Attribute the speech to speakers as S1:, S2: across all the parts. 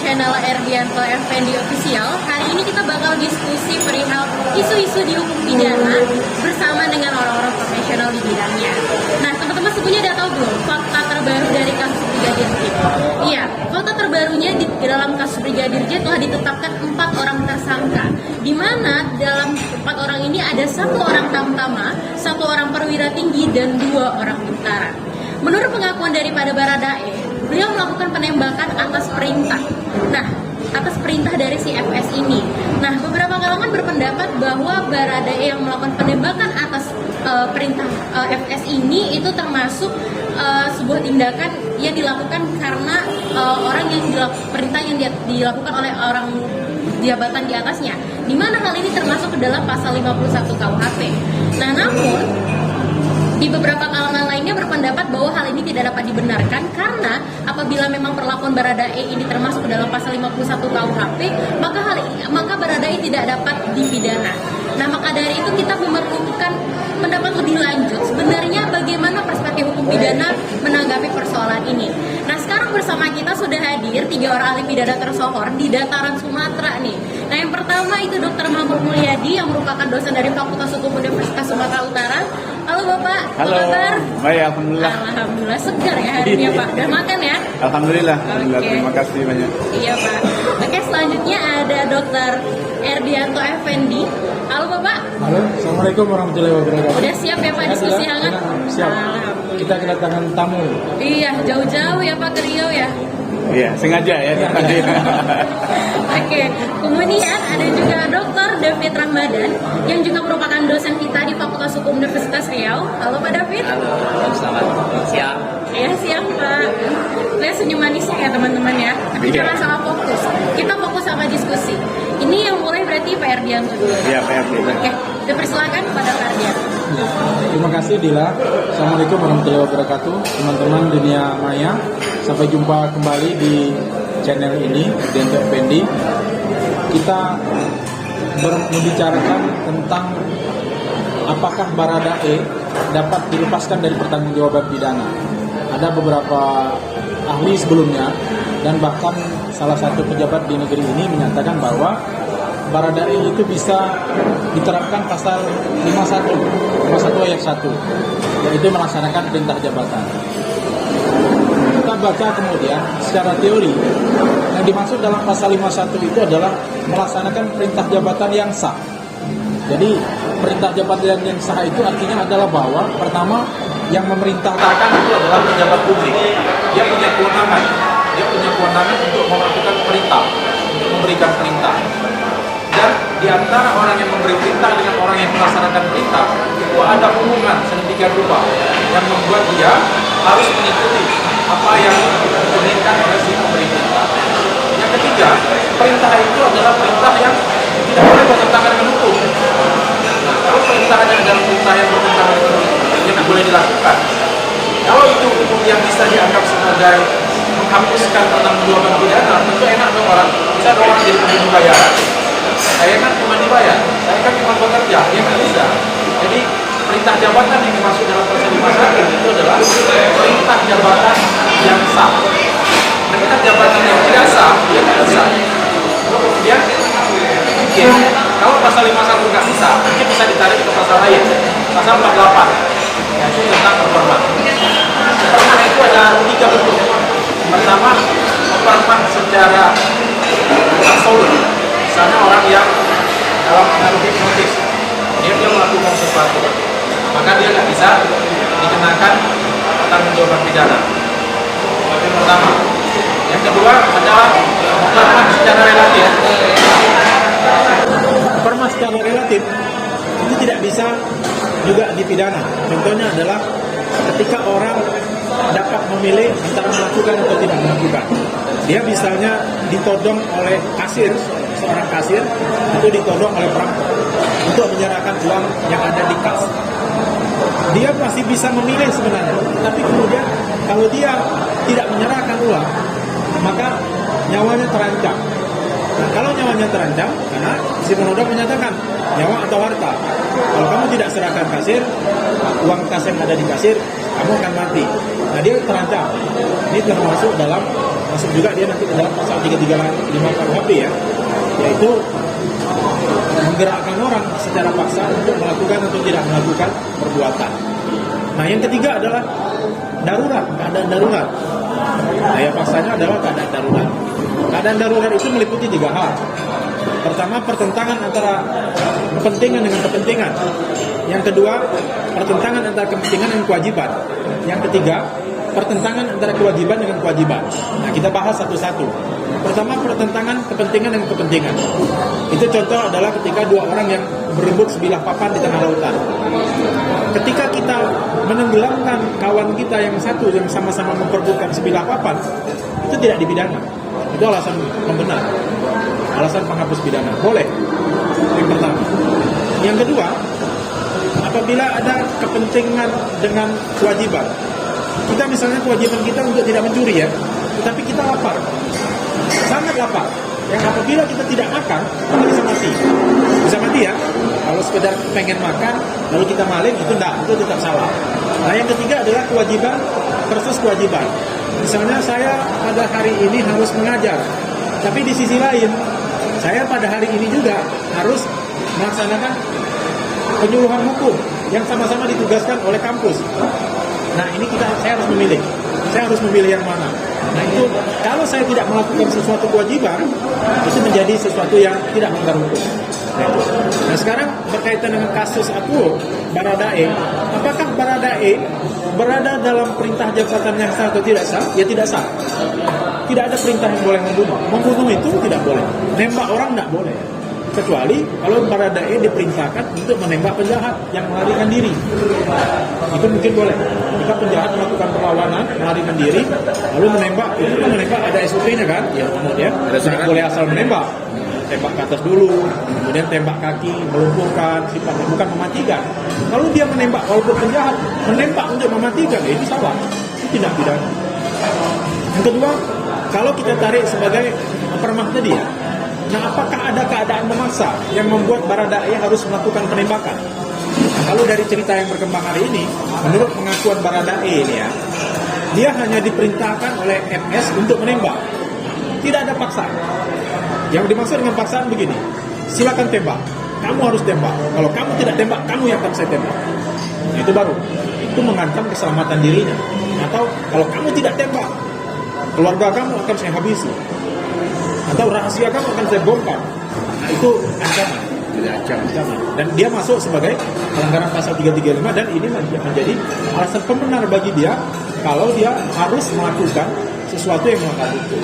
S1: channel Erdianto Effendi Official. Hari ini kita bakal diskusi perihal isu-isu di hukum pidana bersama dengan orang-orang profesional di bidangnya. Nah, teman-teman sebelumnya udah tahu belum fakta terbaru dari kasus Brigadir J? Iya, fakta terbarunya di dalam kasus Brigadir J telah ditetapkan 4 orang tersangka, di mana dalam 4 orang ini ada 1 orang tamtama, 1 orang perwira tinggi, dan 2 orang bintara. Menurut pengakuan daripada Baradae, beliau melakukan penembakan atas perintah. Nah, atas perintah dari si FS ini. Nah, beberapa kalangan berpendapat bahwa Baradae yang melakukan penembakan atas perintah FS ini itu termasuk sebuah tindakan yang dilakukan karena orang yang perintah yang dilakukan oleh orang jabatan di atasnya. Di mana hal ini termasuk ke dalam pasal 51 KUHP. Nah, namun di beberapa kalangan lainnya berpendapat bahwa hal ini tidak dapat dibenarkan karena apabila memang perlakuan Baradae ini termasuk ke dalam pasal 51 KUHP, maka Baradae tidak dapat dipidana. Nah, maka dari itu kita memerlukan pendapat lebih lanjut sebenarnya bagaimana perspektif hukum pidana menanggapi persoalan ini. Nah, sekarang bersama kita sudah hadir 3 orang ahli pidana tersohor di dataran Sumatera nih. Nah, yang pertama itu Dr. Mahmud Mulyadi yang merupakan dosen dari Fakultas Hukum Universitas Sumatera Utara. Halo Bapak,
S2: halo.
S1: Kabar?
S2: Baik, alhamdulillah.
S1: Alhamdulillah, segar ya hari ini ya Pak. Udah makan ya?
S2: Alhamdulillah. Alhamdulillah.
S1: Oke.
S2: Terima kasih banyak.
S1: Iya Pak. Oke, selanjutnya ada Dr. Erdianto Effendi. Halo Bapak.
S3: Halo, Assalamualaikum warahmatullahi wabarakatuh.
S1: Udah siap ya Pak diskusi hangat?
S3: Siap.
S1: Alhamdulillah.
S3: Kita kedatangan tamu.
S1: Iya, jauh-jauh ya Pak ke Riau ya.
S2: Iya, sengaja ya tadi.
S1: Oke, kemudian ada juga Dr. David Ramadan yang juga merupakan dosen kita di Fakultas Hukum Universitas Riau. Halo Pak David.
S4: Halo, selamat siang.
S1: Ya, siang Pak. Lihat senyum manisnya ya teman-teman ya. Tapi
S2: Iya.
S1: jangan salah fokus. Kita fokus sama diskusi. Ini yang mulai berarti Pak Erdianto dulu.
S2: Iya, Pak Erdi.
S1: Oke, kita persilakan kepada Pak Erdianto.
S3: Terima kasih Dila. Assalamualaikum warahmatullahi wabarakatuh. Teman-teman dunia maya, sampai jumpa kembali di channel ini Erdianto Effendi. Kita membicarakan tentang apakah Baradae dapat dilepaskan dari pertanggungjawaban pidana. Ada beberapa ahli sebelumnya dan bahkan salah satu pejabat di negeri ini menyatakan bahwa Baradae itu bisa diterapkan pasal 51 ayat 1, yaitu melaksanakan perintah jabatan. Kita baca kemudian secara teori, yang dimaksud dalam pasal 51 itu adalah melaksanakan perintah jabatan yang sah. Jadi perintah jabatan yang sah itu artinya adalah bahwa pertama yang memerintahkan itu adalah pejabat publik. Dia punya kewenangan untuk melakukan perintah, untuk memberikan perintah. Dan di antara orang yang memberi perintah dengan orang yang melaksanakan perintah itu ada hubungan sedemikian rupa yang membuat dia harus mengikuti apa yang diinginkan oleh si pemberi perintah. Yang ketiga, perintah itu adalah perintah yang tidak boleh bertentangan dengan hukum. Kalau perintahnya adalah perintah yang bertentangan dengan hukum, tidak boleh dilakukan. Kalau itu hukum yang bisa dianggap sebagai menghapuskan pertanggungjawaban pidana, tentu enak dong orang. Bisa dong orang jadi pemberi bayaran. Saya kan cuma dibayar, saya kan cuma bekerja, ya nggak bisa. Jadi perintah jabatan yang dimaksud dalam pasal 51 itu adalah perintah jabatan yang sah. Perintah jabatan yang tidak sah, ya tidak sah. Kemudian mungkin kalau pasal 51 nggak bisa, mungkin bisa ditarik ke pasal lain, pasal 48, yaitu tentang performa. Performa itu ada 3 bentuk. Pertama, performa secara absolut. Misalnya orang yang dalam pengaruh hipnotis, dia melakukan sesuatu, maka dia nggak bisa dikenakan pertanggungjawaban pidana. Itu yang pertama. Yang kedua adalah performa secara relatif. Performa secara relatif itu tidak bisa juga dipidana. Contohnya adalah ketika orang dapat memilih antara melakukan atau tidak melakukan. Dia misalnya ditodong oleh kasir, seorang kasir itu ditodong oleh perampok untuk menyerahkan uang yang ada di kas. Dia masih bisa memilih sebenarnya, tapi kemudian kalau dia tidak menyerahkan uang, maka nyawanya terancam. Nah, kalau nyawanya terancam, karena si penodong menyatakan nyawa atau harta. Kalau kamu tidak serahkan kasir, uang kas yang ada di kasir, kamu akan mati. Nah, dia terancam. Ini termasuk dalam masuk juga dia nanti ke dalam pasal 335 KUHP ya, yaitu menggerakkan orang secara paksa untuk melakukan atau tidak melakukan perbuatan. Nah, yang ketiga adalah darurat, keadaan darurat. Daya paksanya adalah keadaan darurat. Keadaan darurat itu meliputi 3 hal. Pertama, pertentangan antara kepentingan dengan kepentingan. Yang kedua, pertentangan antara kepentingan dan kewajiban. Yang ketiga, pertentangan antara kewajiban dengan kewajiban. Nah, kita bahas satu-satu. Pertama, pertentangan kepentingan dengan kepentingan. Itu contoh adalah ketika 2 orang yang berebut sebilah papan di tengah lautan. Ketika kita menenggelamkan kawan kita yang satu yang sama-sama memperebutkan sebilah papan, itu tidak dipidana. Itu alasan pembenar, alasan penghapus pidana. Boleh. Yang pertama. Yang kedua, apabila ada kepentingan dengan kewajiban. Kita misalnya kewajiban kita untuk tidak mencuri ya, tetapi kita lapar, sangat lapar. Yang apabila kita tidak makan, kita bisa mati ya. Kalau sekedar pengen makan, lalu kita maling, itu tetap salah. Nah, yang ketiga adalah kewajiban versus kewajiban. Misalnya saya pada hari ini harus mengajar, tapi di sisi lain, saya pada hari ini juga harus melaksanakan penyuluhan hukum yang sama-sama ditugaskan oleh kampus. Nah, ini saya harus memilih. Saya harus memilih yang mana. Nah, itu kalau saya tidak melakukan sesuatu kewajiban, itu menjadi sesuatu yang tidak melanggar hukum. Nah, sekarang berkaitan dengan kasus Baradae, apakah Baradae berada dalam perintah jabatan yang sah atau tidak sah? Ya tidak sah. Tidak ada perintah yang boleh membunuh. Membunuh itu tidak boleh. Nembak orang tidak boleh. Kecuali kalau Baradae diperintahkan untuk menembak penjahat yang melarikan diri. Itu mungkin boleh. Jika penjahat melakukan perlawanan, melarikan diri, lalu menembak, itu kan menembak ada SOP-nya kan? Ya, kemudian tidak boleh asal menembak. Tembak ke atas dulu, kemudian tembak kaki, melumpuhkan, sifatnya bukan mematikan. Kalau dia menembak, walaupun penjahat, menembak untuk mematikan, ya itu salah. Itu tidak pidana. Yang kedua, kalau kita tarik sebagai permak tadi ya, nah, apakah ada keadaan memaksa yang membuat Baradae harus melakukan penembakan? Nah, kalau dari cerita yang berkembang hari ini, menurut pengakuan Baradae ini ya, dia hanya diperintahkan oleh MS untuk menembak. Tidak ada paksaan. Yang dimaksud dengan paksaan begini, silakan tembak, kamu harus tembak. Kalau kamu tidak tembak, kamu yang akan saya tembak. Nah, itu baru. Itu mengancam keselamatan dirinya. Atau kalau kamu tidak tembak, keluarga kamu akan saya habisi. Atau rahasia kamu akan saya bongkar. Nah, itu ancaman. Ancaman. Dan dia masuk sebagai pelanggaran pasal 335 dan ini menjadi alasan pembenar bagi dia kalau dia harus melakukan sesuatu yang melanggar hukum.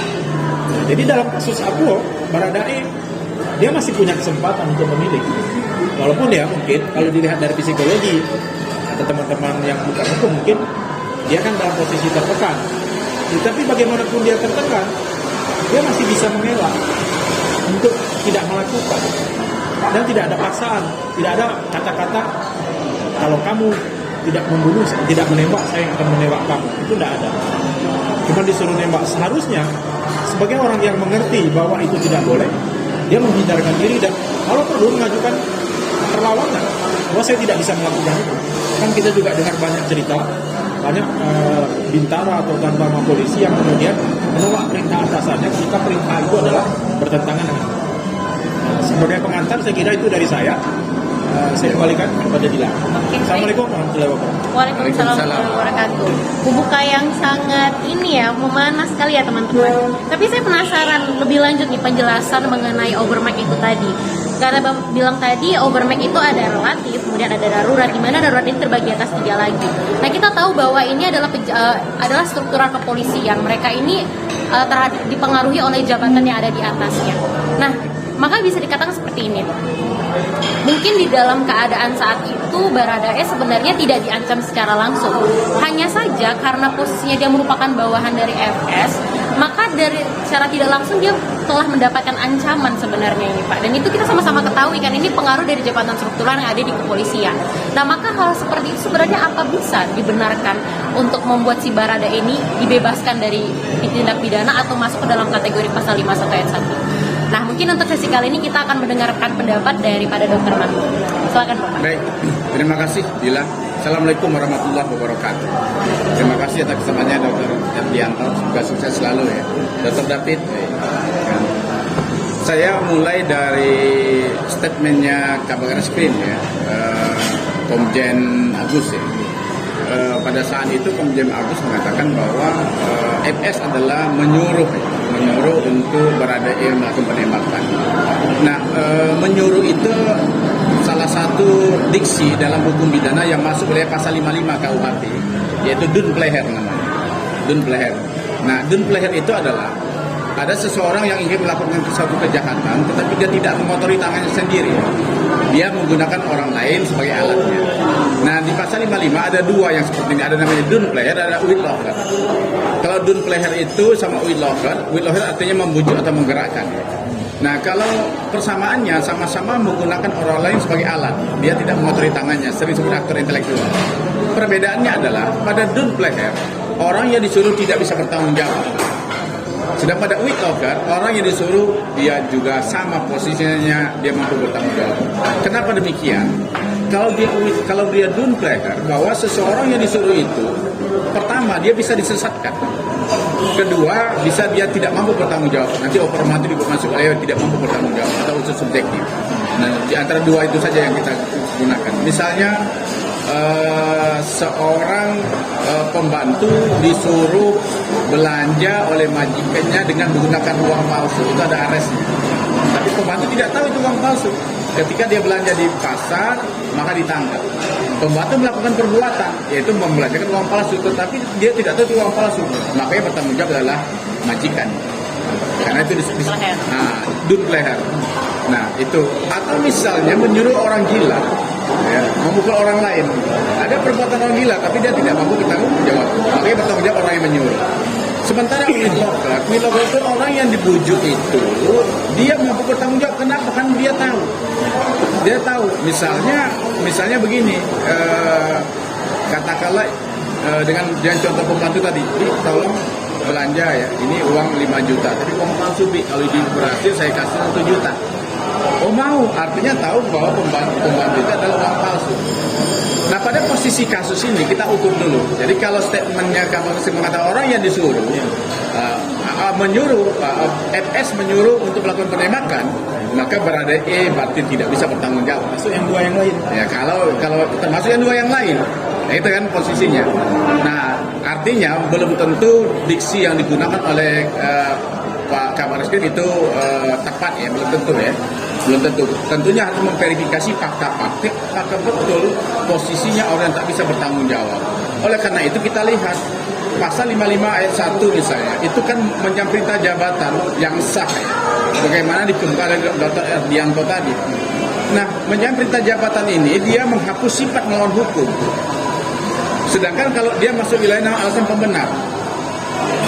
S3: Nah, jadi dalam kasus Baradae, dia masih punya kesempatan untuk memilih. Walaupun ya mungkin kalau dilihat dari psikologi atau teman-teman yang bukan hukum, mungkin dia kan dalam posisi tertekan. Tapi bagaimanapun dia tertekan, dia masih bisa mengelak untuk tidak melakukan. Dan tidak ada paksaan, tidak ada kata-kata kalau kamu tidak membunuh, tidak menembak, saya akan menembak kamu. Itu tidak ada. Cuma disuruh nembak. Seharusnya sebagai orang yang mengerti bahwa itu tidak boleh, dia menghindarkan diri dan kalau perlu mengajukan perlawanan bahwa saya tidak bisa melakukan itu. Kan kita juga dengar banyak cerita, banyak bintara atau tanpa polisi yang kemudian menolak perintah atasannya ketika perintah itu adalah bertentangan dengan. Sebagai pengantar, saya kira itu dari saya. Saya kembalikan kepada Dilan. Assalamualaikum warahmatullahi wabarakatuh.
S1: Waalaikumsalam warahmatullahi wabarakatuh. Buka yang sangat ini ya, memanas sekali ya teman-teman. Tapi saya penasaran lebih lanjut nih penjelasan mengenai overmax itu tadi. Karena Bapak bilang tadi overmax itu ada relatif, kemudian ada darurat, di mana darurat ini terbagi atas 3 lagi. Nah, kita tahu bahwa ini adalah struktural kepolisian. Mereka ini dipengaruhi oleh jabatan yang ada di atasnya. Nah, maka bisa dikatakan seperti ini. Mungkin di dalam keadaan saat itu Baradae sebenarnya tidak diancam secara langsung. Hanya saja karena posisinya dia merupakan bawahan dari FS, maka dari secara tidak langsung dia telah mendapatkan ancaman sebenarnya ini Pak. Dan itu kita sama-sama ketahui kan, ini pengaruh dari jabatan struktural yang ada di kepolisian. Nah, maka hal seperti itu sebenarnya apa bisa dibenarkan untuk membuat si Baradae ini dibebaskan dari tindak pidana atau masuk ke dalam kategori pasal 51 ayat 1? Nah, mungkin untuk sesi kali ini kita akan mendengarkan pendapat daripada Dr. Marco. Silakan Pak.
S2: Baik, terima kasih Dila. Assalamualaikum warahmatullahi wabarakatuh. Terima kasih atas kesempatannya Dr. Erdianto. Semoga sukses selalu ya. Dr. David. Saya mulai dari statementnya Kabar Reskrim ya, Komjen Agus ya. Pada saat itu Komjen Agus mengatakan bahwa FS adalah menyuruh untuk Baradae melakukan penembakan. Nah, menyuruh itu salah satu diksi dalam hukum pidana yang masuk oleh pasal 55 KUHP, yaitu Dunpleher namanya. Dunpleher. Nah, Dunpleher itu adalah ada seseorang yang ingin melakukan suatu kejahatan, tetapi dia tidak mengotori tangannya sendiri. Dia menggunakan orang lain sebagai alatnya. Nah, di pasal 55 ada dua yang seperti ini. Ada namanya Dunpleher, ada Uitlocher. Kalau Dunpleher itu sama Uitlocher artinya membujuk atau menggerakkan. Nah, kalau persamaannya sama-sama menggunakan orang lain sebagai alat. Dia tidak mengotori tangannya, sering disebut aktor intelektual. Perbedaannya adalah pada Dunpleher, orang yang disuruh tidak bisa bertanggung jawab. Sedang pada Uitlocher, orang yang disuruh dia juga sama posisinya, dia mampu bertanggung jawab. Kenapa demikian? Kalau dia Dunpleher, bahwa seseorang yang disuruh itu, pertama dia bisa disesatkan, kedua bisa dia tidak mampu bertanggung jawab. Nanti operma itu masuk tidak mampu bertanggung jawab atau unsur subjektif. Nah, di antara dua itu saja yang kita gunakan. Misalnya seorang pembantu disuruh belanja oleh majikannya dengan menggunakan uang palsu, itu ada aresnya. Tapi pembantu tidak tahu itu uang palsu. Ketika dia belanja di pasar, maka ditangkap. Pembantu melakukan perbuatan, yaitu membelanjakan uang palsu, tetapi dia tidak tahu itu uang palsu. Makanya bertanggung jawab adalah majikan. Karena itu Dunpleher. Nah, itu. Atau misalnya menyuruh orang gila ya, memukul orang lain. Ada perbuatan orang gila, tapi dia tidak mampu bertanggung jawab. Makanya bertanggung jawab orang yang menyuruh. Sementara Uitlocher itu orang yang dibujuk itu, dia mampu bertanggung jawab. Kenapa? Kan dia tahu. Dia tahu. Misalnya begini, katakanlah dengan contoh pembantu tadi, tolong belanja ya, ini uang 5 juta, tapi uang palsu, kalau berhasil saya kasih 1 juta. Oh mau, artinya tahu bahwa pembantu itu adalah uang palsu. Nah, pada posisi kasus ini kita ukur dulu. Jadi kalau statementnya Kabar Reskrim mengatakan orang yang disuruh FS menyuruh untuk melakukan penembakan, maka Baradae berarti tidak bisa bertanggung jawab.
S3: Masuk yang dua yang lain.
S2: Ya, kalau termasuk yang dua yang lain, nah, itu kan posisinya. Nah, artinya belum tentu diksi yang digunakan oleh Pak Kabar Reskrim itu tepat ya, belum tentu ya. Belum tentu. Tentunya harus memverifikasi fakta-fakta apakah betul posisinya orang yang tak bisa bertanggung jawab. Oleh karena itu kita lihat pasal 55 ayat 1 misalnya, itu kan menyangkut perintah jabatan yang sah ya. Bagaimana dikemukakan oleh Dr. Erdianto tadi. Nah, menyangkut perintah jabatan ini dia menghapus sifat melawan hukum. Sedangkan kalau dia masuk wilayah alasan pembenar,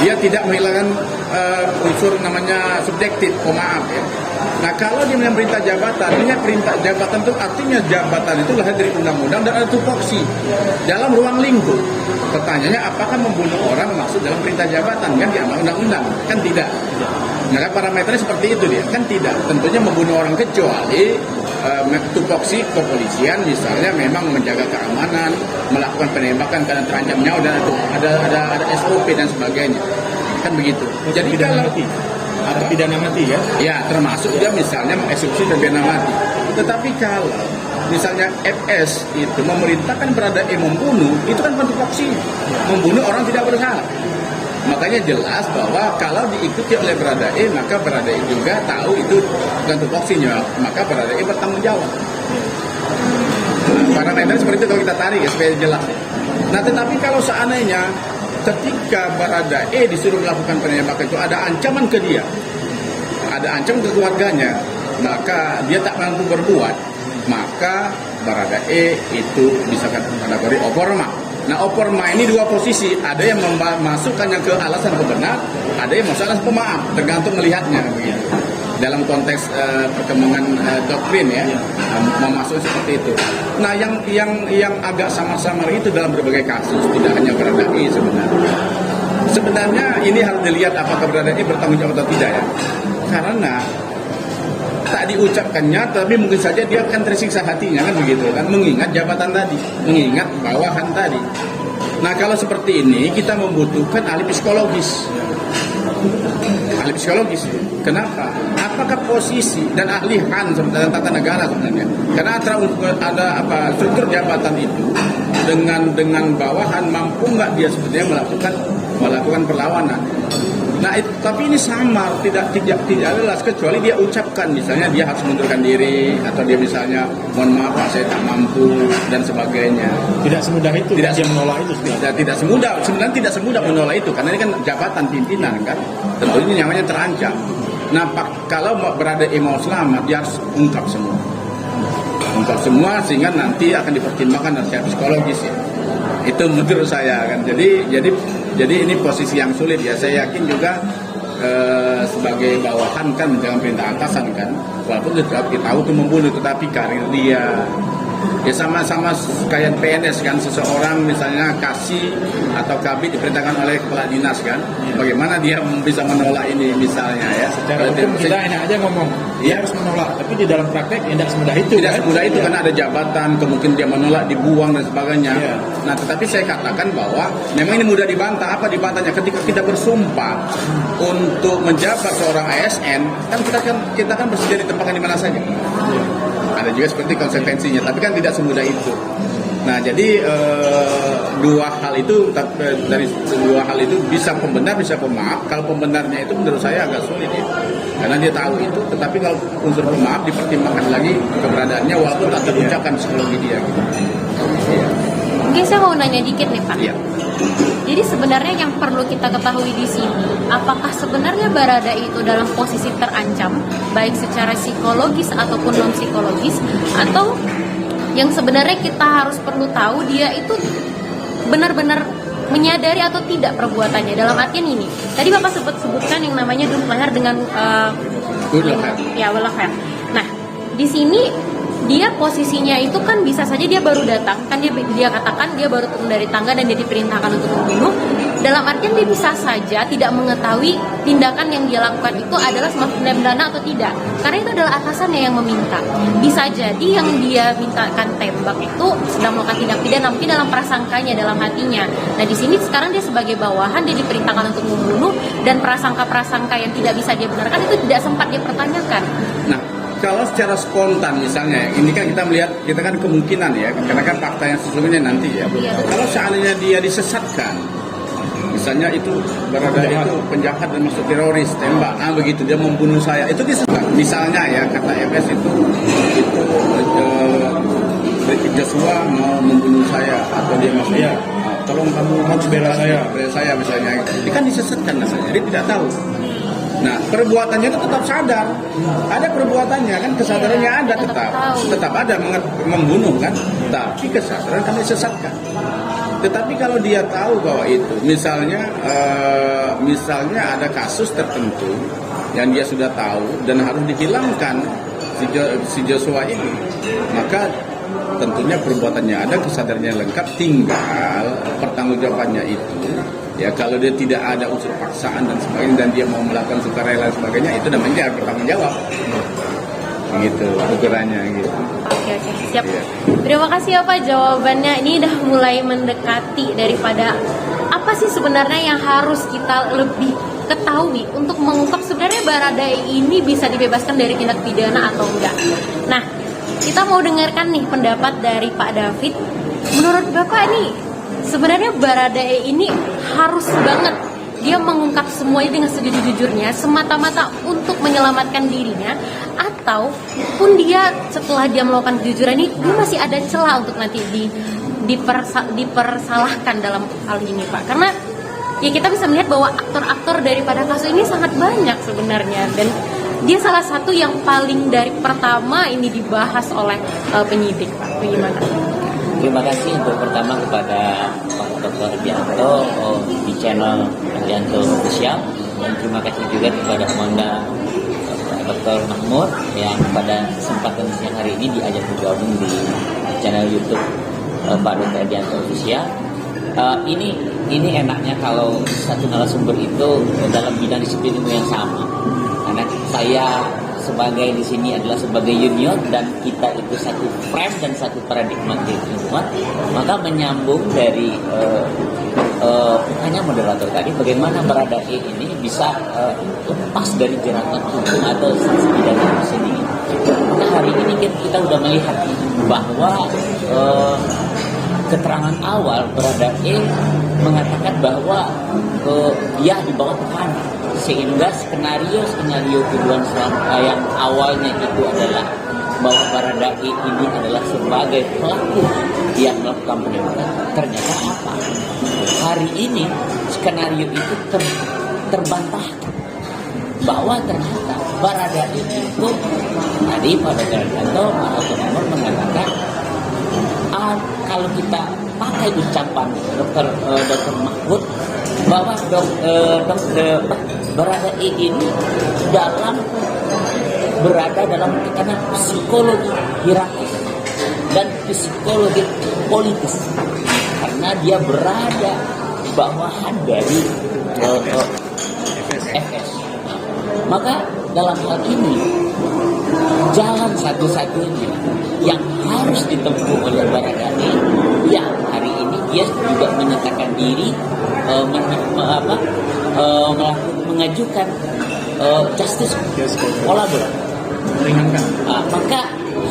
S2: dia tidak menghilangkan unsur namanya subjektif, maaf ya. Nah, kalau dia menyangkut perintah jabatan, perintah jabatan itu artinya jabatan itu lahir dari undang-undang dan ada tupoksi dalam ruang lingkup. Pertanyaannya, apakah membunuh orang masuk dalam perintah jabatan? Kan diamal undang-undang, kan tidak. Nah, parameternya seperti itu dia, kan tidak. Tentunya membunuh orang kecuali tupoksi kepolisian misalnya memang menjaga keamanan, melakukan penembakan karena terancam nyawa dan ada SOP dan sebagainya. Kan begitu.
S3: Jadi pidana mati. Ada pidana mati ya?
S2: Ya, termasuk dia misalnya mengeksekusi dan pidana mati. Tetapi kalau misalnya FS itu memerintahkan Baradae membunuh, itu kan bentuk tupoksi. Membunuh orang tidak bersalah. Makanya jelas bahwa kalau diikuti oleh Baradae, maka Baradae juga tahu itu bukan tupoksinya, maka Baradae bertanggung jawab. Parameter seperti itu kalau kita tarik ya, supaya jelas. Nah, tetapi kalau seandainya ketika Baradae disuruh melakukan penembakan itu ada ancaman ke dia, ada ancaman ke keluarganya, maka dia tak mampu berbuat, maka Baradae itu bisa kategori oporma. Nah, oporma ini dua posisi, ada yang memasukkannya ke alasan kebenar, ada yang masuk alasan pemaaf, tergantung melihatnya begitu. Dalam konteks perkembangan doktrin ya, memasuk seperti itu. Nah, yang agak samar-samar itu dalam berbagai kasus, tidak hanya Baradae sebenarnya. Sebenarnya ini harus dilihat apakah Baradae bertanggung jawab atau tidak ya. Karena tidak diucapkannya, tapi mungkin saja dia akan tersiksa hatinya kan begitu kan, mengingat jabatan tadi, mengingat bawahan tadi. Nah kalau seperti ini kita membutuhkan ahli psikologis. Ahli psikologis. Kenapa? Apakah posisi dan ahli Han sebenarnya tata negara sebenarnya? Karena ada struktur jabatan itu dengan bawahan mampu nggak dia sebetulnya melakukan perlawanan. Nah, tapi ini samar, tidak jelas kecuali dia ucapkan, misalnya dia harus mengundurkan diri atau dia misalnya mohon maaf Pak, saya tak mampu dan sebagainya.
S3: Tidak semudah itu dia menolak itu.
S2: Tidak semudah menolak itu karena ini kan jabatan pimpinan kan. Tentunya nyawanya terancam. Nah, kalau berada mau selamat dia harus ungkap semua sehingga nanti akan dipertimbangkan secara psikologis ya. Itu menurut saya kan. Jadi ini posisi yang sulit ya. Saya yakin juga sebagai bawahan kan menjalankan perintah atasan kan. Walaupun kita tahu itu membunuh, tetapi karir dia ya sama-sama kayak PNS kan, seseorang misalnya kasih atau kabit diperintahkan oleh kepala dinas kan, bagaimana dia bisa menolak ini misalnya ya.
S3: Secara hukum kita enak aja ngomong dia harus menolak, tapi di dalam praktek tidak semudah itu.
S2: Tidak semudah itu karena ada jabatan, kemungkinan dia menolak, dibuang dan sebagainya. Nah tetapi saya katakan bahwa memang ini mudah dibantah. Apa dibantahnya? Ketika kita bersumpah untuk menjabat seorang ASN kan kita kan bersedia ditempatkan di mana saja. Ada juga seperti konsekuensinya, tapi kan tidak semudah itu. Nah, jadi dua hal itu bisa pembenar, bisa pemaaf. Kalau pembenarnya itu menurut saya agak sulit ya, karena dia tahu itu. Tetapi kalau unsur pemaaf dipertimbangkan lagi keberadaannya, walaupun tak terucapkan psikologi dia. Gitu. Ya.
S1: Mungkin saya mau nanya dikit nih Pak.
S2: Ya.
S1: Jadi sebenarnya yang perlu kita ketahui di sini, apakah sebenarnya Baradae itu dalam posisi terancam, baik secara psikologis ataupun non psikologis, atau yang sebenarnya kita harus perlu tahu dia itu benar-benar menyadari atau tidak perbuatannya. Dalam artian ini, tadi Bapak sebutkan yang namanya duduk leher dengan leher. Nah, di sini dia posisinya itu kan bisa saja dia baru datang, kan dia katakan dia baru turun dari tangga dan dia diperintahkan untuk membunuh. Dalam artian dia bisa saja tidak mengetahui tindakan yang dia lakukan itu adalah semacam pidana atau tidak, karena itu adalah atasannya yang meminta. Bisa jadi yang dia mintakan tembak itu sedang melakukan tindak pidana, mungkin dalam prasangkanya, dalam hatinya. Nah di sini sekarang dia sebagai bawahan, dia diperintahkan untuk membunuh, dan prasangka-prasangka yang tidak bisa dia benarkan itu tidak sempat dia pertanyakan.
S2: Nah, kalau secara spontan misalnya, ini kan kita kan kemungkinan ya, karena kan fakta yang sesungguhnya nanti ya. Kalau seandainya dia disesatkan, misalnya itu itu penjahat dan masuk teroris, tembak, begitu dia membunuh saya, itu disesatkan. Misalnya ya kata FS itu Joshua mau membunuh saya atau dia masuk, tolong kamu harus bela saya misalnya, ini kan disesatkan namanya, dia tidak tahu. Nah, perbuatannya itu tetap sadar. Ada perbuatannya kan, kesadarannya ada tetap ada membunuh kan, tapi kesadaran kan disesatkan. Tetapi kalau dia tahu bahwa itu, misalnya ada kasus tertentu yang dia sudah tahu dan harus dihilangkan si Joshua ini, maka tentunya perbuatannya ada, kesadarannya lengkap, tinggal pertanggungjawabannya itu. Ya kalau dia tidak ada unsur paksaan dan sebagainya dan dia mau melakukan sukarela dan sebagainya, itu namanya dia bertanggung jawab. Gitu ukurannya gitu.
S1: Oke, siap. Ya. Terima kasih ya Pak jawabannya. Ini udah mulai mendekati daripada apa sih sebenarnya yang harus kita lebih ketahui untuk mengungkap sebenarnya Baradae ini bisa dibebaskan dari tindak pidana atau enggak. Nah, kita mau dengarkan nih pendapat dari Pak David. Menurut Bapak nih, sebenarnya Baradae ini harus banget dia mengungkap semuanya dengan sejujur-jujurnya semata-mata untuk menyelamatkan dirinya, ataupun dia setelah dia melakukan kejujuran ini dia masih ada celah untuk nanti dipersalahkan dalam hal ini Pak, karena ya kita bisa melihat bahwa aktor-aktor daripada kasus ini sangat banyak sebenarnya, dan dia salah satu yang paling dari pertama ini dibahas oleh penyidik Pak. Bagaimana?
S4: Terima kasih untuk pertama kepada Pak Dr. Ardianto di channel Ardianto Official, dan terima kasih juga kepada Komandan Dr. Mahmud yang pada kesempatan siang hari ini diajak bergabung di channel YouTube Pak Dr. Ardianto Official. Ini enaknya kalau satu narasumber itu dalam bidang disiplin ilmu yang sama, karena sebagai di sini adalah sebagai junior dan kita itu satu frame dan satu paradigma keilmuan, maka menyambung dari hanya moderator tadi, bagaimana Baradae ini bisa lepas dari jeratan hukum atau sanksi pidana itu sendiri. Maka hari ini kita sudah melihat bahwa keterangan awal Baradae mengatakan bahwa dia di bawah tekanan, sehingga skenario tuduhan yang awalnya itu adalah bahwa Baradae ini adalah sebagai pelaku yang melakukan penembakan. Ternyata apa? Hari ini skenario itu terbantahkan bahwa ternyata Baradae itu tadi pada Wiranto mengatakan kalau kita pakai ucapan Dr. Mahfud bahwa Baradae ini berada dalam tekanan psikologi hierarkis dan psikologi politis karena dia berada bawahan dari FS. Maka dalam hal ini jalan satu-satunya yang harus ditempuh oleh Baradae, yang hari ini dia juga menyatakan diri mengajukan justice collaborator. Maka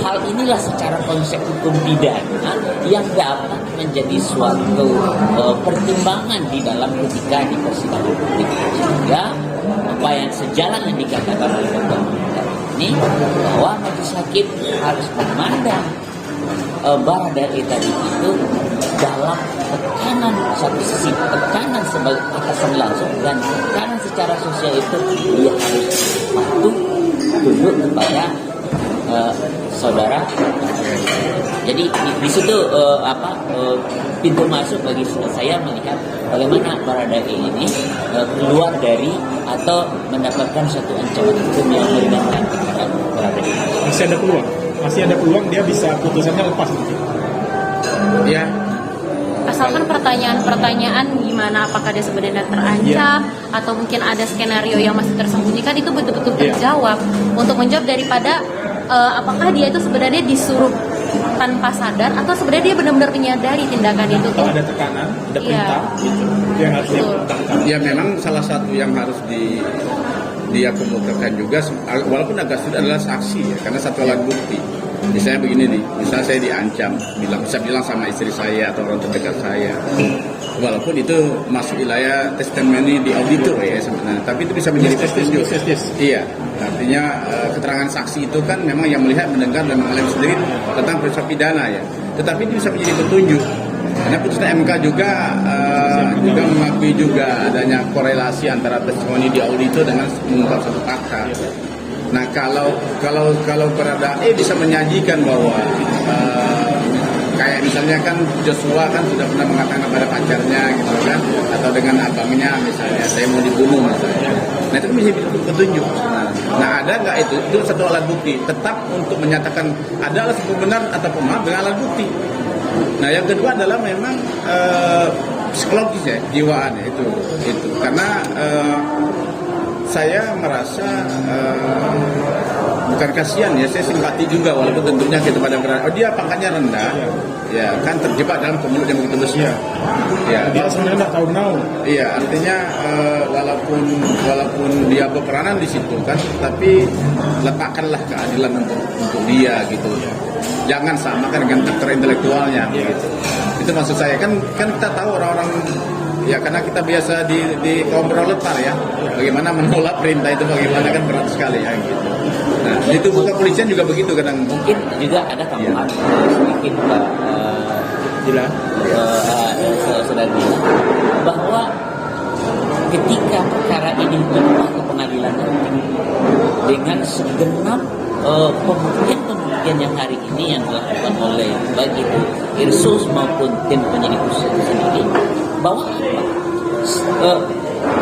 S4: hal inilah secara konsep hukum pidana yang dapat menjadi suatu pertimbangan di dalam ketika di persidangan publik. Sehingga apa yang sejalan yang dikatakan oleh Dr. ini bahwa majelis hakim harus memandang Baradae tadi itu dalam tekanan, satu sisi tekanan sebagai atasan langsung dan tekanan secara sosial itu dia harus patuh tunduk kepada saudara. Jadi di situ pintu masuk bagi saya melihat bagaimana Baradae ini keluar dari atau mendapatkan suatu ancaman hukum yang meringankan terhadap Baradae.
S3: Masih ada peluang dia bisa putusannya lepas nanti.
S2: Ya.
S1: Asalkan pertanyaan gimana, apakah dia sebenarnya terancam atau mungkin ada skenario yang masih tersembunyikan, itu betul-betul terjawab. Untuk menjawab daripada apakah dia itu sebenarnya disuruh tanpa sadar atau sebenarnya dia benar-benar menyadari tindakan itu.
S3: Kalau ada tekanan, ada perintah, itu yang harus dilakukan.
S2: Ya memang salah satu yang harus dia kemukakan juga, walaupun agak sudah adalah saksi ya, karena satu alat bukti. Misalnya begini nih, misalnya saya diancam, bisa bilang sama istri saya atau orang terdekat saya, walaupun itu masuk wilayah testimoni di auditor ya sebenarnya, tapi itu bisa menjadi petunjuk. Iya, artinya keterangan saksi itu kan memang yang melihat, mendengar dan mengalami sendiri tentang peristiwa pidana ya, tetapi itu bisa menjadi petunjuk. Karena putusan MK juga mengakui juga adanya korelasi antara testimoni di auditor dengan mengungkap satu fakta. Nah kalau Baradae bisa menyajikan bahwa kayak misalnya kan Joshua kan sudah pernah mengatakan kepada pacarnya gitu kan, atau dengan abangnya misalnya saya mau dibunuh misalnya. Nah itu bisa petunjuk. Nah ada nggak itu satu alat bukti. Tetap untuk menyatakan ada alasan benar atau pemaaf dengan alat bukti. Nah yang kedua adalah memang psikologis ya, jiwaan ya, itu karena saya merasa bukan kasihan ya, saya simpati juga walaupun tentunya kita pada dia pangkatnya rendah ya kan, terjebak dalam kemulut yang begitu besar ya,
S3: dia sebenarnya nggak tahu
S2: iya, artinya walaupun dia berperanan di situ kan, tapi letakkanlah keadilan untuk dia gitu ya, jangan samakan dengan faktor intelektualnya gitu. Itu maksud saya kan kita tahu orang-orang ya, karena kita biasa di kaum proletar ya, bagaimana menolak perintah itu bagaimana kan berat sekali ya gitu. Nah itu bukan kepolisian juga begitu kadang.
S4: Mungkin juga ada tambahan sedikit Pak Saudara bilang bahwa ketika perkara ini dibawa ke pengadilan dengan segenap pembuktian yang hari ini yang dilakukan oleh baik itu Irsus maupun tim penyidik khusus itu sendiri, bahwa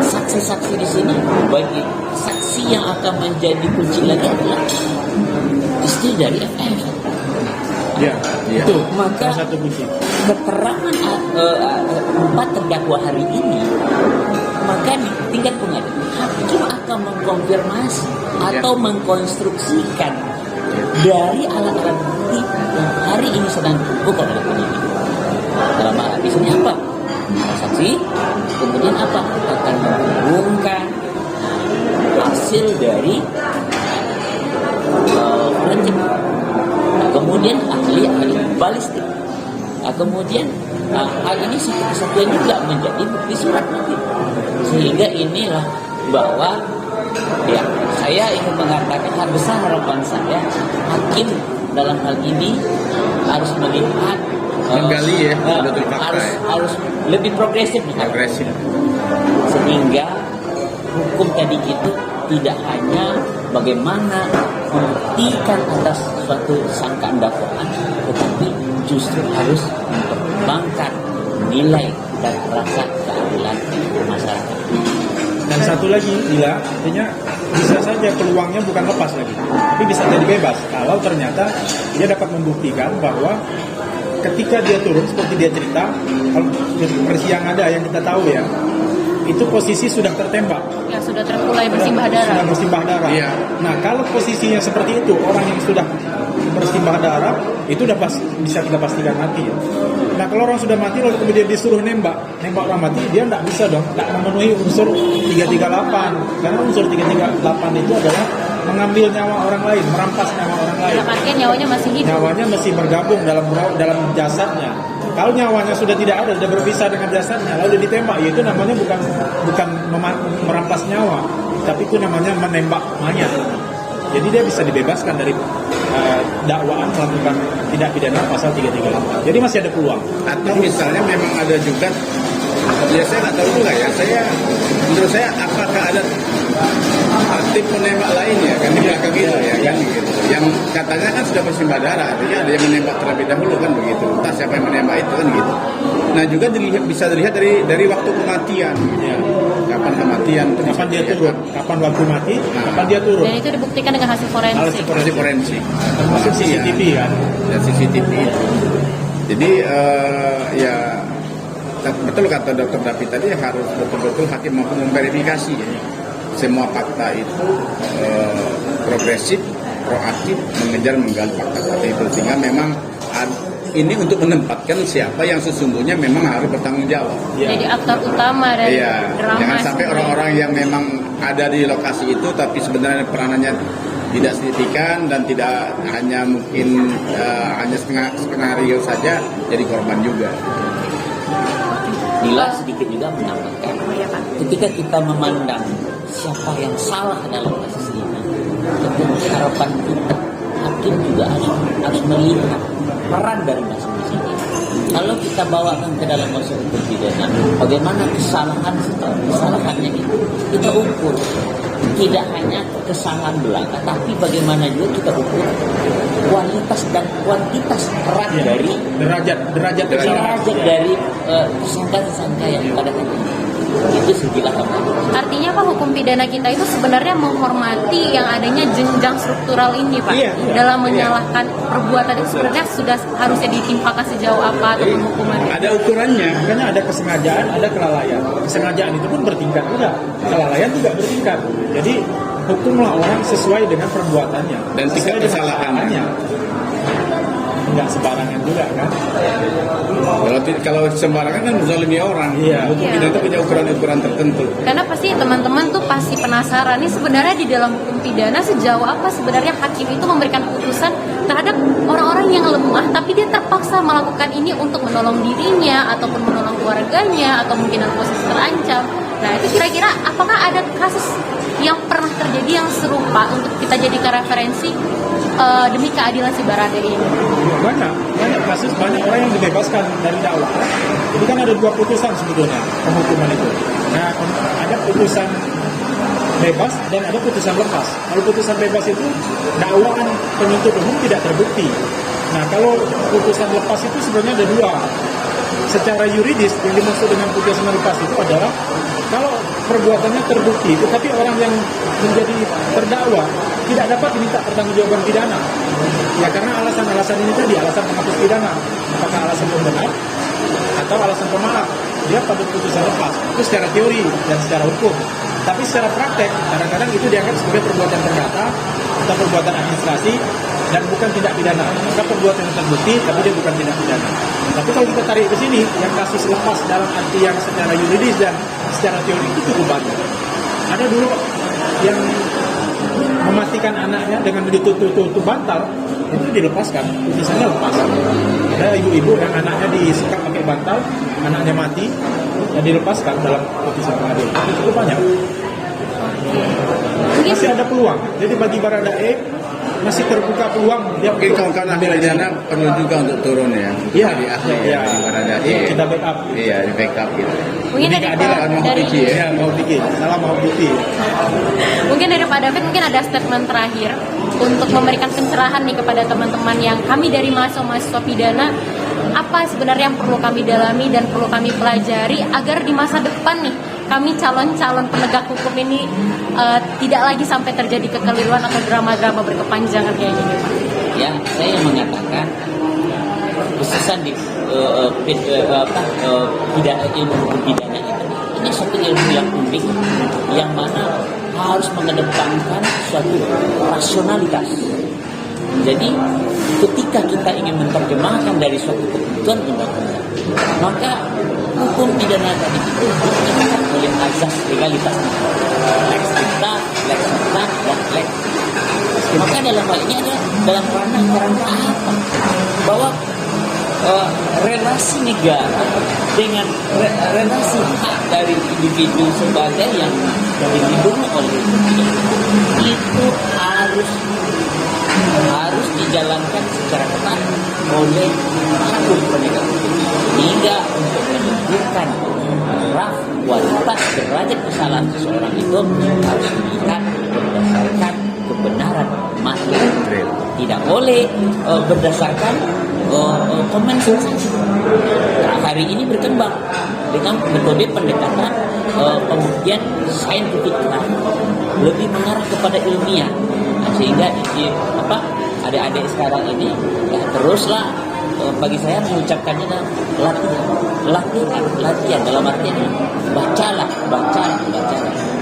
S4: saksi-saksi di sini bagi saksi yang akan menjadi kunci lagi adalah istri dari FF.
S3: Ya, itu
S4: maka
S3: salah satu kunci.
S4: Keterangan 4 terdakwa hari ini maka di tingkat pengadilan hakim apakah mengkonfirmasi atau mengkonstruksikan dari alat-alat bukti yang hari ini sedang dibuka oleh penyidik. Dalam hal di sini apa? Para saksi, kemudian apa? Akan menghubungkan hasil dari forensik. Nah, kemudian ahli balistik. Nah, kemudian hal ini satu kesatuan juga menjadi bukti surat nanti. Sehingga inilah bahwa ya saya ingin mengatakan hal besar harapan saya hakim dalam hal ini harus melihat
S2: menggali ya, betul fakta
S4: harus lebih progresif nih,
S2: agresif.
S4: sehingga hukum tadi itu tidak hanya bagaimana membuktikan atas suatu sangkaan dakwaan, tetapi justru harus mempertimbangkan nilai dan rasa keadilan masyarakat.
S3: Dan satu lagi, Dila, artinya bisa saja peluangnya bukan lepas lagi, tapi bisa jadi bebas kalau ternyata dia dapat membuktikan bahwa ketika dia turun seperti dia cerita, kalau versi yang ada yang kita tahu ya, itu posisi sudah tertembak.
S1: Ya sudah mulai bersimbah darah.
S3: Sudah bersimbah darah.
S2: Iya.
S3: Nah, kalau posisinya seperti itu, orang yang sudah bersimbah darah itu udah bisa kita pastikan mati ya. Nah, kalau orang sudah mati lalu kemudian disuruh nembak orang mati, dia nggak bisa dong, nggak memenuhi unsur 338. Karena unsur 338 itu adalah mengambil nyawa orang lain, merampas nyawa orang lain.
S1: Dalam artian nyawanya masih hidup.
S3: Nyawanya masih bergabung dalam jasadnya. Kalau nyawanya sudah tidak ada, sudah berpisah dengan jasadnya, lalu ditembak, ya itu namanya bukan merampas nyawa, tapi itu namanya menembak mayat. Jadi dia bisa dibebaskan dari dakwaan melakukan tindak pidana pasal 338. Jadi masih ada peluang.
S2: Atau misalnya memang ada juga, ya saya nggak tahu juga ya. Menurut saya apakah ada aktif menembak lainnya kan di belakang itu ya kan gitu. Yang katanya kan sudah bersimbah darah, artinya ada yang menembak terlebih dahulu kan begitu. Entah siapa yang menembak itu kan gitu. Nah juga bisa dilihat dari waktu kematian.
S3: Ya.
S2: Kapan kematian?
S3: Kapan dia turun? Kapan waktu mati? Kapan dia turun?
S1: Dan itu dibuktikan dengan hasil forensik.
S2: Forensik.
S3: Termasuk CCTV kan?
S2: Dan CCTV. Jadi ya betul kata Dr. David tadi, harus betul-betul hakim mampu memverifikasi ya. Semua fakta itu progresif, proaktif, menggali fakta-fakta itu, sehingga memang ini untuk menempatkan siapa yang sesungguhnya memang harus bertanggung jawab.
S1: Jadi aktor utama dari drama.
S2: Jangan sampai orang-orang yang memang ada di lokasi itu tapi sebenarnya peranannya tidak signifikan dan tidak hanya mungkin hanya skenario saja, jadi korban juga.
S4: Nila sedikit juga menambahkan, ketika kita memandang siapa yang salah dalam kasus ini, tentu harapan kita hakim juga harus melihat peran dari masing-masing. Kalau kita bawakan ke dalam proses hukum pidana, bagaimana kesalahannya itu kita ukur. Tidak hanya kesalahan belaka, tapi bagaimana juga kita ukur kualitas dan kuantitas peran dari
S3: derajat
S4: dari tersangka yang pada hari ini. Itu segilah kamu.
S1: Artinya Pak, hukum pidana kita itu sebenarnya menghormati yang adanya jenjang struktural ini Pak.
S3: Iya.
S1: Dalam menyalahkan perbuatan itu sebenarnya sudah harusnya ditimpakan sejauh apa atau hukuman.
S2: Ada ukurannya.
S3: Makanya ada kesengajaan, ada kelalaian. Kesengajaan itu pun bertingkat juga. Kelalaian juga bertingkat. Jadi hukumlah orang sesuai dengan perbuatannya
S2: Dan tingkat kesalahannya.
S3: Nggak sembarangan juga kan.
S2: Kalau sembarangan kan menzalimi orang.
S3: Iya.
S2: Hukum pidana itu punya ukuran-ukuran tertentu.
S1: Karena pasti teman-teman tuh pasti penasaran nih, sebenarnya di dalam hukum pidana sejauh apa sebenarnya hakim itu memberikan putusan terhadap orang-orang yang lemah tapi dia terpaksa melakukan ini untuk menolong dirinya ataupun menolong keluarganya atau mungkin dalam posisi terancam. Nah itu kira-kira apakah ada kasus yang pernah terjadi yang serupa untuk kita jadikan referensi demi keadilan si Barade ini?
S3: Banyak kasus, banyak orang yang dibebaskan dari dakwaan. Jadi kan ada dua putusan sebetulnya penghukuman itu. Nah, ada putusan bebas dan ada putusan lepas. Kalau putusan bebas itu dakwaan penuntut umum tidak terbukti. Nah, kalau putusan lepas itu sebenarnya ada dua. Secara yuridis yang dimaksud dengan putusan lepas itu adalah kalau perbuatannya terbukti, tetapi orang yang menjadi terdakwa tidak dapat diminta pertanggungjawaban pidana. Ya karena alasan-alasan ini tadi, alasan penghapus pidana, apakah alasan pembenar atau alasan pemaaf, dia pada putusan lepas. Itu secara teori dan secara hukum. Tapi secara praktek kadang-kadang itu dianggap sebagai perbuatan perdata atau perbuatan administrasi dan bukan tindak pidana. Maka perbuatan yang terbukti tapi dia bukan tindak pidana. Tapi kalau kita tarik ke sini, yang kasus lepas dalam arti yang secara yuridis dan secara teori itu cukup banyak. Ada dulu yang mematikan anaknya dengan ditutup bantal, itu dilepaskan, misalnya lepas. Ada ibu-ibu yang anaknya disekap pakai bantal, anaknya mati, dan dilepaskan dalam putusan pengadilan. Itu cukup banyak. Masih ada peluang. Jadi bagi Baradae masih terbuka peluang. Dia
S2: Mungkin kawan-kawan ahli pidana perlu juga untuk turun ya.
S3: Iya,
S2: Jadi ahli
S3: iya.
S2: ya, Baradae.
S3: Kita backup.
S2: Iya, di backup gitu.
S1: Mungkin
S3: Ini
S1: dari
S3: keadilan
S1: Pak-
S2: mau
S1: dari
S2: bikin ya.
S3: Ya, mau bikin. Salah mau bikin.
S1: mungkin dari Pak David mungkin ada statement terakhir untuk memberikan pencerahan nih kepada teman-teman yang kami dari mahasiswa pidana, apa sebenarnya yang perlu kami dalami dan perlu kami pelajari agar di masa depan nih kami calon-calon penegak hukum ini tidak lagi sampai terjadi kekeliruan atau drama-drama berkepanjangan kayak gini, Pak.
S4: Ya, saya mengatakan khususan di ilmu hukum pidana ini satu ilmu yang unik, yang mana harus mengedepankan suatu rasionalitas. Jadi ketika kita ingin menerjemahkan dari suatu kebutuhan undang-undang, maka hukum pidana tadi itu diikat oleh azas legalitas, lex stricta, lex stricta, dan lex. Maka dalam hal ini ada dalam kerangka apa? Bahwa relasi negara dengan relasi hak dari individu sebagai yang dilindungi oleh hukum pidana itu harus dijalankan secara ketat oleh satu penegak hukum hingga untuk menunjukkan raf kualitas derajat kesalahan seseorang itu harus dilihat berdasarkan kebenaran material, tidak boleh berdasarkan komen sensasi. Nah, hari ini berkembang dengan metode pendekatan pembuktian scientific crime, lebih mengarah kepada ilmiah. Nah, sehingga adik-adik sekarang ini ya teruslah bagi saya mengucapkannya adalah latihan dalam artian bacalah.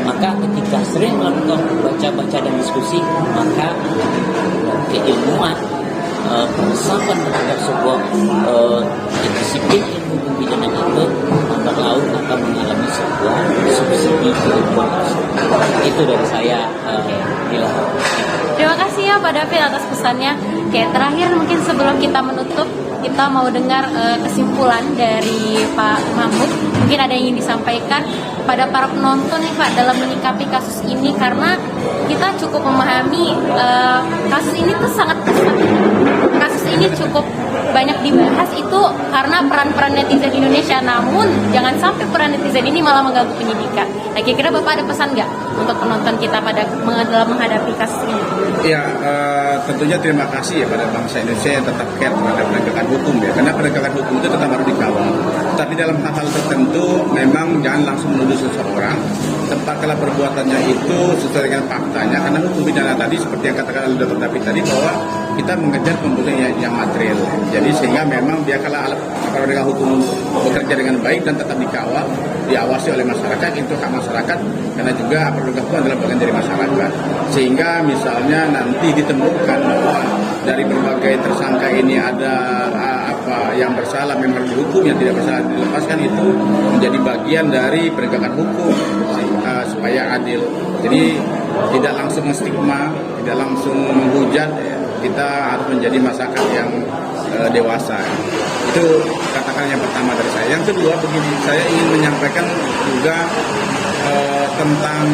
S4: Maka ketika sering melakukan baca dan diskusi, maka keilmuan pengesapan terhadap sebuah disiplin ilmu hukum pidana itu lambat laun akan mengalami sebuah subsidi keilmuan. Itu dari saya.
S1: Terima kasih ya Pak David atas pesannya. Oke, terakhir mungkin sebelum kita menutup, kita mau dengar kesimpulan dari Pak Mahmud. Mungkin ada yang ingin disampaikan pada para penonton nih Pak dalam menyikapi kasus ini, karena kita cukup memahami kasus ini tuh sangat pesat. Kasus ini cukup banyak dibahas itu karena peran-peran netizen Indonesia, namun jangan sampai peran netizen ini malah mengganggu penyidikan. Nah, kira-kira Bapak ada pesan nggak untuk penonton kita dalam menghadapi kasus ini?
S2: Ya, tentunya terima kasih ya pada bangsa Indonesia yang tetap care terhadap penegakan hukum ya, karena penegakan hukum itu tetap harus dikawal. Tapi dalam hal-hal tertentu memang jangan langsung menuduh seseorang, tempatkanlah perbuatannya itu sesuai dengan faktanya, karena hukum pidana tadi seperti yang katakan oleh Dr. David tadi bahwa kita mengejar pembuktian yang material. Jadi sehingga memang biarkanlah aparat penegak hukum bekerja dengan baik dan tetap dikawal, diawasi oleh masyarakat, itu hak masyarakat, karena juga aparat penegak hukum adalah bagian dari masyarakat. Sehingga misalnya nanti ditemukan bahwa dari berbagai tersangka ini ada yang bersalah memang dihukum, yang tidak bersalah dilepaskan, itu menjadi bagian dari penegakan hukum supaya adil. Jadi tidak langsung stigma, tidak langsung menghujat, kita harus menjadi masyarakat yang dewasa. Itu katakan yang pertama dari saya. Yang kedua begini, saya ingin menyampaikan juga tentang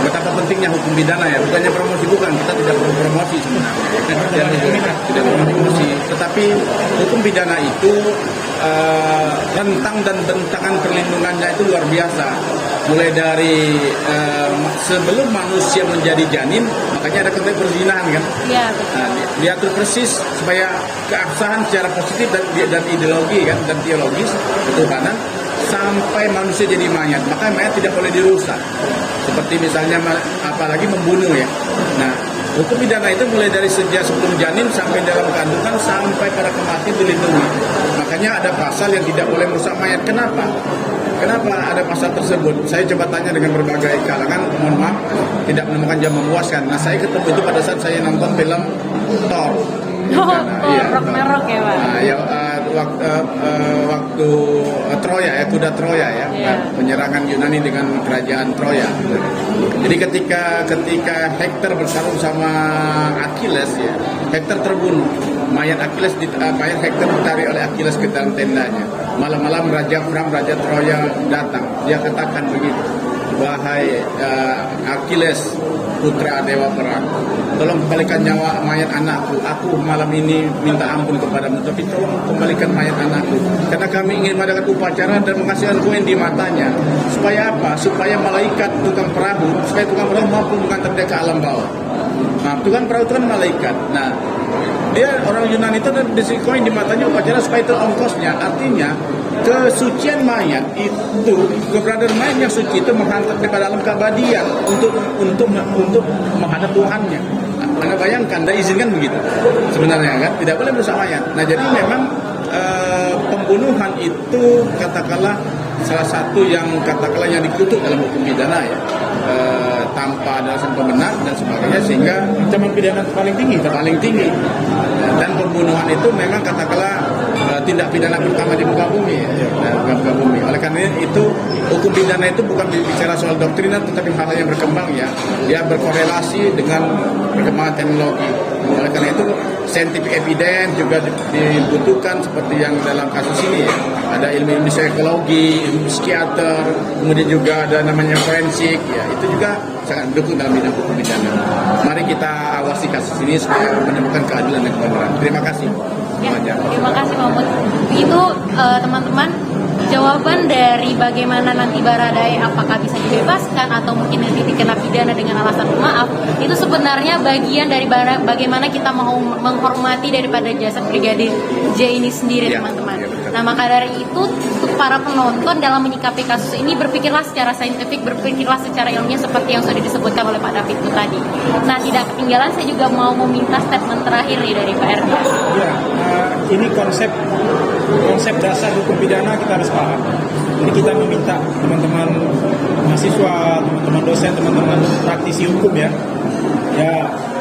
S2: betapa pentingnya hukum pidana ya. Bukannya promosi, bukan, kita tidak perlu promosi sebenarnya. Tidak perlu promosi, tetapi hukum pidana itu rentang dan bentangan perlindungannya itu luar biasa. Mulai dari sebelum manusia menjadi janin, makanya ada konteks perzinahan kan.
S1: Iya.
S2: Nah, diatur persis supaya keabsahan secara positif dan ideologi kan, dan teologis ketuhanan sampai manusia jadi mayat, maka mayat tidak boleh dirusak. Seperti misalnya apalagi membunuh ya. Nah, Hukum pidana itu mulai dari sejak sebelum janin sampai dalam kandungan sampai pada kematian dilindungi. Makanya ada pasal yang tidak boleh merusak mayat. Kenapa? Kenapa ada pasal tersebut? Saya coba tanya dengan berbagai kalangan, mohon maaf, tidak menemukan jawaban memuaskan. Nah, saya ketemu itu pada saat saya nonton film Thor.
S1: Ragnarok ya Pak?
S2: Nah, ya, waktu Troya ya, kuda Troya ya, penyerangan Yunani dengan kerajaan Troya. Jadi ketika Hektor bertarung sama Achilles ya, Hektor terbunuh. Mayat Hektor ditarik oleh Achilles ke dalam tendanya. Malam-malam Raja Troya datang. Dia katakan begitu, wahai Achilles, putra dewa perang, tolong kembalikan nyawa mayat anakku. Aku malam ini minta ampun kepadamu, tapi tolong kembalikan mayat anakku, karena kami ingin mengadakan upacara dan menghasilkan koin di matanya. Supaya apa? Supaya malaikat tukang perahu mampu mengantar dia ke alam bawah. Nah, tukang perahu itu kan malaikat. Nah, dia orang Yunani itu disi koin di matanya upacara supaya itu ongkosnya. Artinya kesucian mayat itu, keberadaan mayat yang suci itu menghantar kepada alam keabadian untuk menghadap Tuhannya. Anda bayangkan, Anda izinkan begitu sebenarnya kan, tidak boleh merusak mayat. Nah, jadi memang pembunuhan itu katakanlah salah satu yang yang dikutuk dalam hukum pidana ya, tanpa ada alasan pembenar dan sebagainya, sehingga
S3: Ancaman pidana paling tinggi.
S2: dan pembunuhan itu memang katakanlah tindak pidana pertama di muka bumi ya, muka bumi. Oleh karena itu hukum pidana itu bukan bicara soal doktrina, tetapi hal yang berkembang ya, dia berkorelasi dengan perkembangan teknologi. Oleh karena itu scientific evidence juga dibutuhkan seperti yang dalam kasus ini ya. Ada ilmu psikologi, ilmu psikiater, kemudian juga ada namanya forensik ya, itu juga sangat mendukung dalam bidang hukum pidana. Mari kita awasi kasus ini supaya menemukan keadilan dan kebenaran. Terima kasih.
S1: Ya, terima kasih Mahmud. Itu teman-teman, jawaban dari bagaimana nanti Baradae apakah bisa dibebaskan atau mungkin nanti dikena pidana dengan alasan pemaaf, itu sebenarnya bagian dari bagaimana kita mau menghormati daripada jasad Brigadir J ini sendiri teman-teman. Nah, maka dari itu untuk para penonton dalam menyikapi kasus ini, berpikirlah secara saintifik, berpikirlah secara ilmiah seperti yang sudah disebutkan oleh Pak David itu tadi. Nah, tidak ketinggalan saya juga mau meminta statement terakhir nih dari Pak Ergas.
S3: Ya, ini konsep dasar hukum pidana kita harus paham. Jadi kita meminta teman-teman mahasiswa, teman-teman dosen, teman-teman praktisi hukum ya,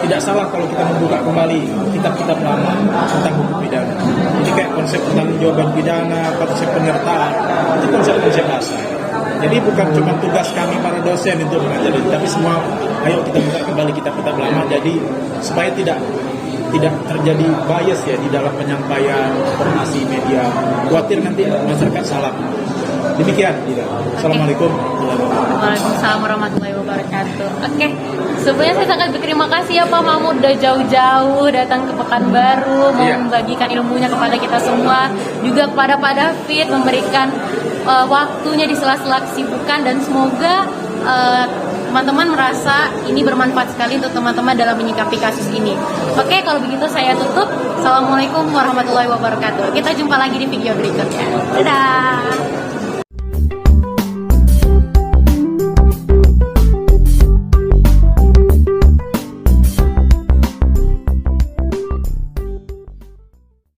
S3: tidak salah kalau kita membuka kembali kitab-kitab lama tentang hukum pidana. Jadi kayak konsep pertanggungjawaban pidana, konsep penyertaan, itu konsep-konsep dasar. Jadi bukan cuma tugas kami para dosen untuk mengajari, tapi semua, ayo kita buka kembali kitab-kitab lama, jadi supaya tidak terjadi bias ya di dalam penyampaian informasi media. Khawatir nanti masyarakat salah. Demikian. Assalamualaikum.
S1: Waalaikumsalam warahmatullahi wabarakatuh. Oke, sebelumnya saya sangat berterima kasih ya Pak Mahmud udah jauh-jauh datang ke Pekanbaru mau membagikan ilmunya kepada kita semua, juga kepada Pak David memberikan waktunya di sela-sela kesibukan, dan semoga teman-teman merasa ini bermanfaat sekali untuk teman-teman dalam menyikapi kasus ini. Oke, kalau begitu saya tutup. Assalamualaikum warahmatullahi wabarakatuh. Kita jumpa lagi di video berikutnya. Dadah.